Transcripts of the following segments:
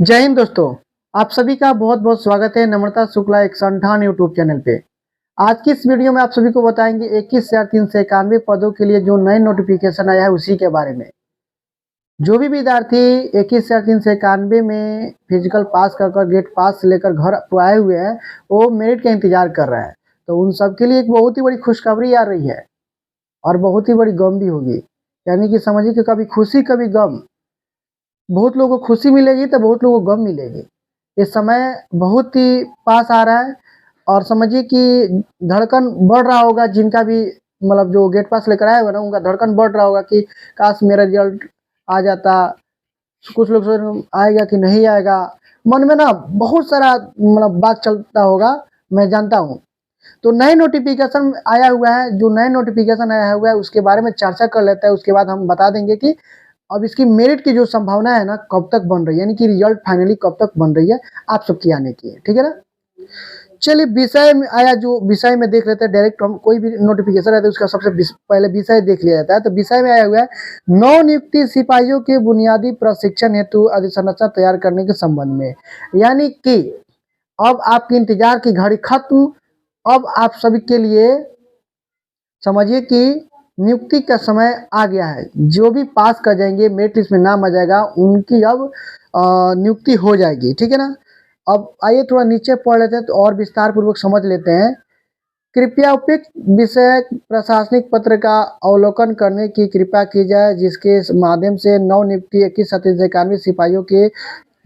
जय हिंद दोस्तों। आप सभी का बहुत बहुत स्वागत है नम्रता शुक्ला एक संठान यूट्यूब चैनल पे। आज की इस वीडियो में आप सभी को बताएंगे 21,391 पदों के लिए जो नए नोटिफिकेशन आया है उसी के बारे में। जो भी विद्यार्थी 21,391 में फिजिकल पास कर गेट पास से लेकर घर आए हुए हैं, वो मेरिट का इंतजार कर रहे हैं। तो उन सब के लिए एक बहुत ही बड़ी खुशखबरी आ रही है और बहुत ही बड़ी गम भी होगी। यानी कि समझिए कि कभी खुशी कभी गम। बहुत लोगों को खुशी मिलेगी तो बहुत लोगों को गम मिलेगी। इस समय बहुत ही पास आ रहा है और समझिए कि धड़कन बढ़ रहा होगा जिनका भी मतलब जो गेट पास लेकर आए हुए ना, उनका धड़कन बढ़ रहा होगा कि काश मेरा रिजल्ट आ जाता। कुछ लोग सोच रहे आएगा कि नहीं आएगा, मन में ना बहुत सारा मतलब बात चलता होगा, मैं जानता हूँ। तो नए नोटिफिकेशन आया हुआ है, जो नए नोटिफिकेशन आया हुआ है उसके बारे में चर्चा कर लेते हैं। उसके बाद हम बता देंगे कि अब इसकी मेरिट की जो संभावना है ना कब तक बन रही है, यानी कि रिजल्ट फाइनली कब तक बन रही है आप सबकी आने की, ठीक है ना। चलिए विषय में आया, जो विषय में देख लेते हैं। डायरेक्ट हम कोई भी नोटिफिकेशन रहता है उसका सबसे पहले विषय देख लिया जाता है। तो विषय में आया हुआ है नव नियुक्ति सिपाहियों के बुनियादी प्रशिक्षण हेतु अधिसूचना तैयार करने के संबंध में। यानी कि अब आपकी इंतजार की घड़ी खत्म। अब आप सभी के लिए समझिए कि नियुक्ति का समय आ गया है। जो भी पास कर जाएंगे, मेरिट लिस्ट में नाम आ जाएगा, उनकी अब नियुक्ति हो जाएगी, ठीक है ना। अब आइए थोड़ा नीचे पढ़ लेते हैं तो और विस्तार पूर्वक समझ लेते हैं। कृपया उपयुक्त विषय प्रशासनिक पत्र का अवलोकन करने की कृपया की जाए, जिसके माध्यम से नव नियुक्ति 21,391 सिपाहियों के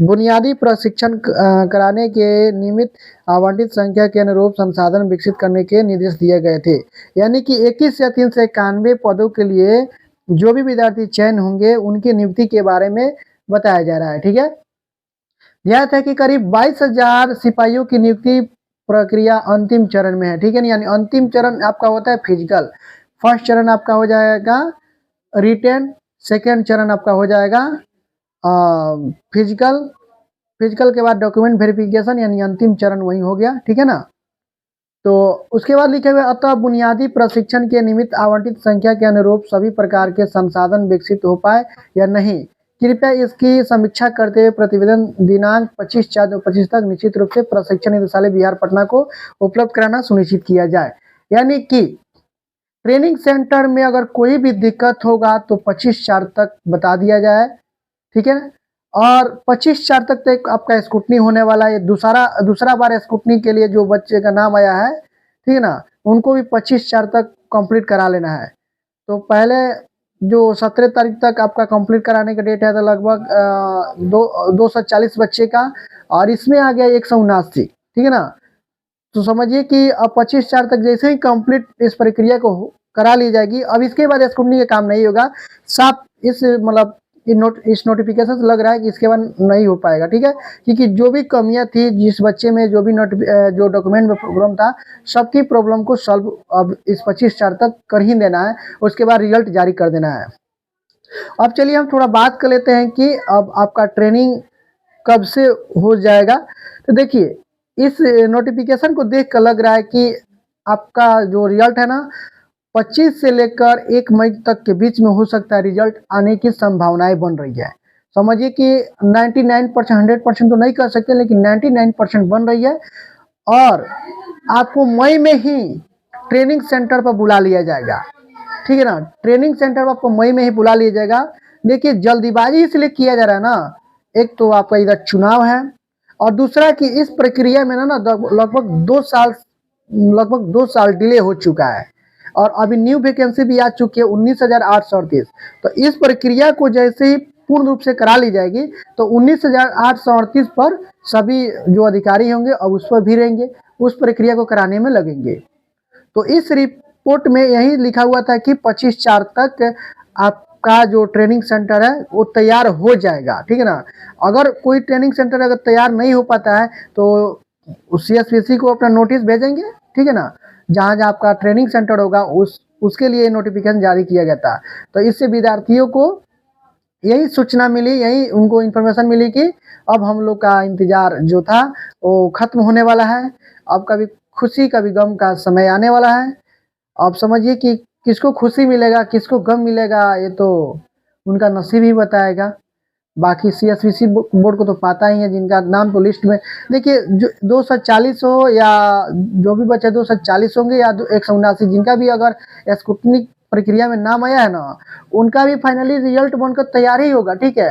बुनियादी प्रशिक्षण कराने के निमित्त आवंटित संख्या के अनुरूप संसाधन विकसित करने के निर्देश दिए गए थे। यानी कि 21,391 पदों के लिए जो भी विद्यार्थी चयन होंगे उनकी नियुक्ति के बारे में बताया जा रहा है, ठीक है। यह है कि करीब 22,000 सिपाहियों की नियुक्ति प्रक्रिया अंतिम चरण में है, ठीक है ना। यानी अंतिम चरण आपका होता है फिजिकल। फर्स्ट चरण आपका हो जाएगा रिटेन, सेकेंड चरण आपका हो जाएगा फिजिकल, फिजिकल के बाद डॉक्यूमेंट वेरिफिकेशन, यानी अंतिम चरण वही हो गया, ठीक है ना। तो उसके बाद लिखे हुए अतः बुनियादी प्रशिक्षण के निमित्त आवंटित संख्या के अनुरूप सभी प्रकार के संसाधन विकसित हो पाए या नहीं, कृपया इसकी समीक्षा करते हुए प्रतिवेदन दिनांक 25/4/2025 तक निश्चित रूप से प्रशिक्षण निदेशालय बिहार पटना को उपलब्ध कराना सुनिश्चित किया जाए। यानी कि ट्रेनिंग सेंटर में अगर कोई भी दिक्कत होगा तो 25/4 तक बता दिया जाए, ठीक है। और 25/4 तक आपका स्कूटनी होने वाला है। दूसरा बार स्कूटनी के लिए जो बच्चे का नाम आया है, ठीक है ना, उनको भी 25/4 तक कंप्लीट करा लेना है। तो पहले जो 17 तारीख तक आपका कंप्लीट कराने का डेट है, तो लगभग 240 बच्चे का, और इसमें आ गया 179, ठीक है ना। तो समझिए कि अब 25/4 तक जैसे ही कंप्लीट इस प्रक्रिया को करा ली जाएगी, अब इसके बाद स्क्रूटनी का काम नहीं होगा। साफ इस मतलब इस नोटिफिकेशन से लग रहा है कि इसके बाद नहीं हो पाएगा, ठीक है। क्योंकि जो भी कमियां थी जिस बच्चे में, जो भी जो डॉक्यूमेंट में प्रॉब्लम था, सबकी प्रॉब्लम को सॉल्व अब इस 25/4 तक कर ही देना है। उसके बाद रिजल्ट जारी कर देना है। अब चलिए हम थोड़ा बात कर लेते हैं कि अब आपका ट्रेनिंग कब से हो जाएगा। तो देखिए इस नोटिफिकेशन को देख कर लग रहा है कि आपका जो रिजल्ट है ना 25 से लेकर 1 मई तक के बीच में हो सकता है रिजल्ट आने की संभावनाएं बन रही है। समझिए कि 99%, 100% तो नहीं कर सकते, लेकिन 99% बन रही है। और आपको मई में ही ट्रेनिंग सेंटर पर बुला लिया जाएगा, ठीक है ना। ट्रेनिंग सेंटर पर आपको मई में ही बुला लिया जाएगा। देखिए जल्दीबाजी इसलिए किया जा रहा है ना, एक तो आपका इधर चुनाव है, और दूसरा कि इस प्रक्रिया में ना लगभग 2 साल डिले हो चुका है। और अभी न्यू वैकेंसी भी आ चुकी है 19,838। तो इस प्रक्रिया को जैसे ही पूर्ण रूप से करा ली जाएगी तो 19,838 पर सभी जो अधिकारी होंगे अब उस पर भी रहेंगे, उस प्रक्रिया को कराने में लगेंगे। तो इस रिपोर्ट में यही लिखा हुआ था कि 25/4 तक आपका जो ट्रेनिंग सेंटर है वो तैयार हो जाएगा, ठीक है ना। अगर कोई ट्रेनिंग सेंटर अगर तैयार नहीं हो पाता है तो CSPC को अपना नोटिस भेजेंगे, ठीक है ना। जहाँ जहाँ आपका ट्रेनिंग सेंटर होगा उसके लिए नोटिफिकेशन जारी किया गया था। तो इससे विद्यार्थियों को यही सूचना मिली, यही उनको इन्फॉर्मेशन मिली कि अब हम लोग का इंतजार जो था वो खत्म होने वाला है। अब कभी खुशी कभी गम का समय आने वाला है। अब समझिए कि किसको खुशी मिलेगा किसको गम मिलेगा, ये तो उनका नसीब ही बताएगा। बाकी CSVC बोर्ड को तो पता ही है, जिनका नाम तो लिस्ट में देखिए, जो 240 हो या जो भी बचे 240 होंगे या 179, जिनका भी अगर स्क्रूटनी प्रक्रिया में नाम आया है ना, उनका भी फाइनली रिजल्ट बनकर तैयार ही होगा। ठीक है,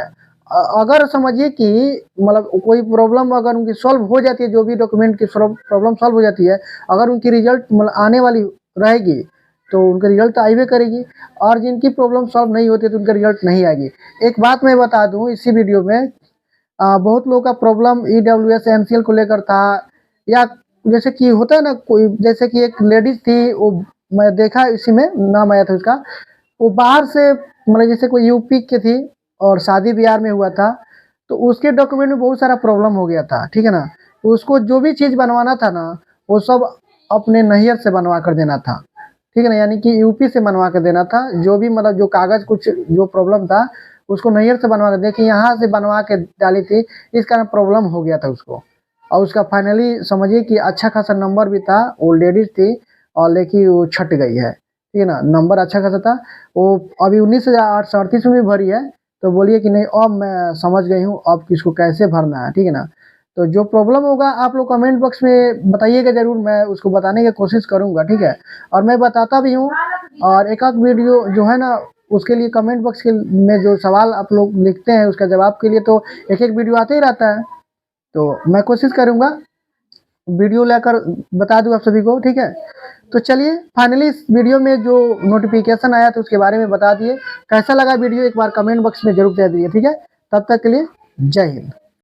अगर समझिए कि मतलब कोई प्रॉब्लम अगर उनकी सॉल्व हो जाती है, जो भी डॉक्यूमेंट की प्रॉब्लम सॉल्व हो जाती है, अगर उनकी रिजल्ट मतलब आने वाली रहेगी तो उनका रिजल्ट तो आएगी करेगी, और जिनकी प्रॉब्लम सॉल्व नहीं होती तो उनका रिजल्ट नहीं आएगी। एक बात मैं बता दूं इसी वीडियो में, बहुत लोगों का प्रॉब्लम EWS MCL को लेकर था, या जैसे कि होता है ना, कोई जैसे कि एक लेडीज थी, वो मैं देखा इसी में नाम आया था उसका, वो बाहर से मतलब जैसे कोई यूपी के थी और शादी बिहार में हुआ था, तो उसके डॉक्यूमेंट में बहुत सारा प्रॉब्लम हो गया था। ठीक है ना, तो उसको जो भी चीज़ बनवाना था ना, वो सब अपने नैहर से बनवा कर देना था। ठीक है ना, यानी कि यूपी से बनवा कर देना था, जो भी मतलब जो कागज़ कुछ जो प्रॉब्लम था उसको नैहर से बनवा कर, देखिए यहाँ से बनवा के डाली थी, इस कारण प्रॉब्लम हो गया था उसको। और उसका फाइनली समझिए कि अच्छा खासा नंबर भी था, वो लेडीज थी, और लेकिन वो छट गई है। ठीक है ना, नंबर अच्छा खासा था, वो अभी 19,838 में भी भरी है, तो बोलिए कि नहीं अब मैं समझ गई हूँ अब किसको कैसे भरना है। ठीक है ना, तो जो प्रॉब्लम होगा आप लोग कमेंट बॉक्स में बताइएगा ज़रूर, मैं उसको बताने की कोशिश करूँगा। ठीक है, और मैं बताता भी हूँ, और एक आध वीडियो जो है ना उसके लिए कमेंट बॉक्स के में जो सवाल आप लोग लिखते हैं उसका जवाब के लिए तो एक एक वीडियो आते ही रहता है, तो मैं कोशिश करूँगा वीडियो लाकर बता दूँ आप सभी को। ठीक है, तो चलिए फाइनली इस वीडियो में जो नोटिफिकेशन आया था उसके बारे में बता दिए। कैसा लगा वीडियो एक बार कमेंट बॉक्स में जरूर दे दीजिए। ठीक है, तब तक के लिए जय हिंद।